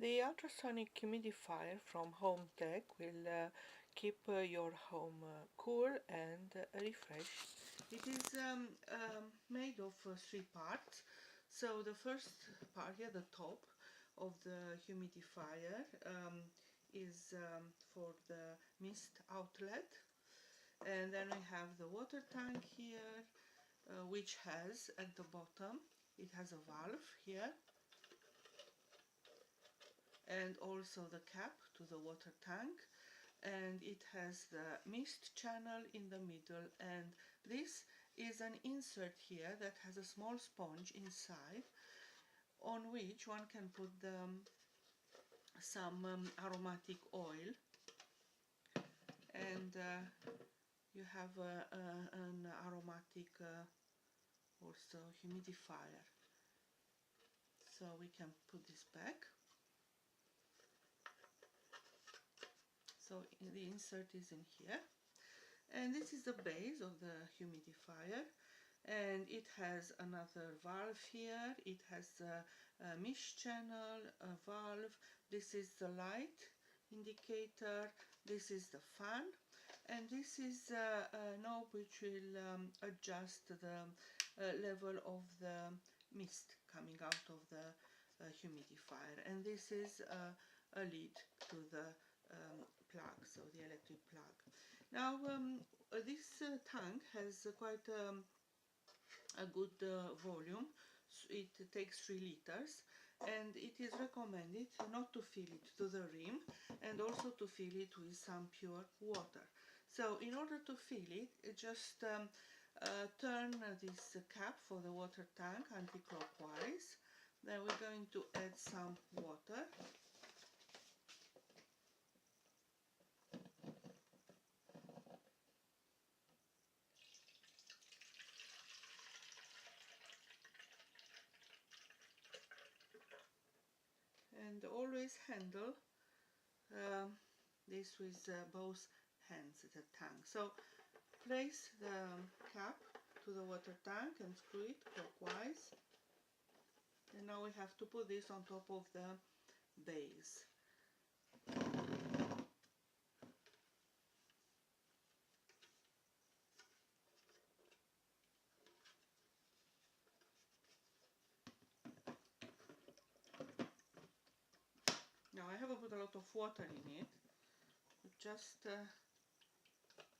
The ultrasonic humidifier from Hometek will keep your home cool and refreshed. It is made of 3 parts. So the first part here, the top of the humidifier, is for the mist outlet, and then we have the water tank here, which has at the bottom, it has a valve here, and also the cap to the water tank, and it has the mist channel in the middle, and this is an insert here that has a small sponge inside on which one can put some aromatic oil, and you have an aromatic also humidifier. So we can put this back. So the insert is in here, and this is the base of the humidifier, and it has another valve here. It has a mist channel, a valve. This is the light indicator, this is the fan, and this is a knob which will adjust the level of the mist coming out of the humidifier, and this is a lead to the plug, so the electric plug. Now this tank has quite a good volume. It takes 3 liters, and it is recommended not to fill it to the rim, and also to fill it with some pure water. So in order to fill it, just turn this cap for the water tank anti-clockwise. Then we're going to add some water. And always handle this with both hands, the tank. So place the cap to the water tank and screw it clockwise. And now we have to put this on top of the base. Now I haven't put a lot of water in it, just a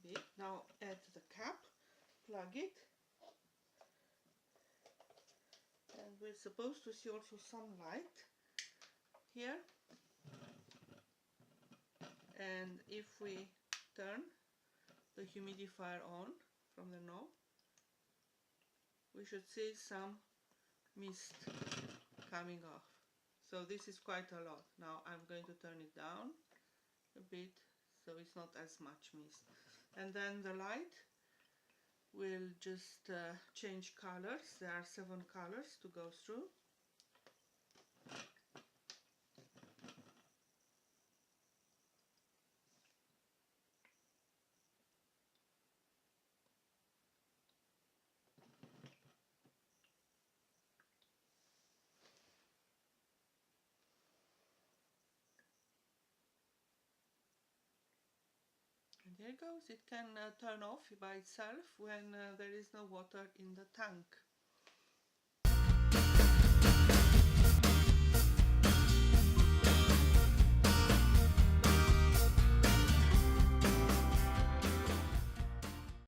bit. Now add the cap, plug it, and we're supposed to see also some light here. And if we turn the humidifier on from the knob, we should see some mist coming off. So this is quite a lot. Now I'm going to turn it down a bit so it's not as much mist. And then the light will just change colors. There are 7 colors to go through. And there it goes. It can turn off by itself when there is no water in the tank.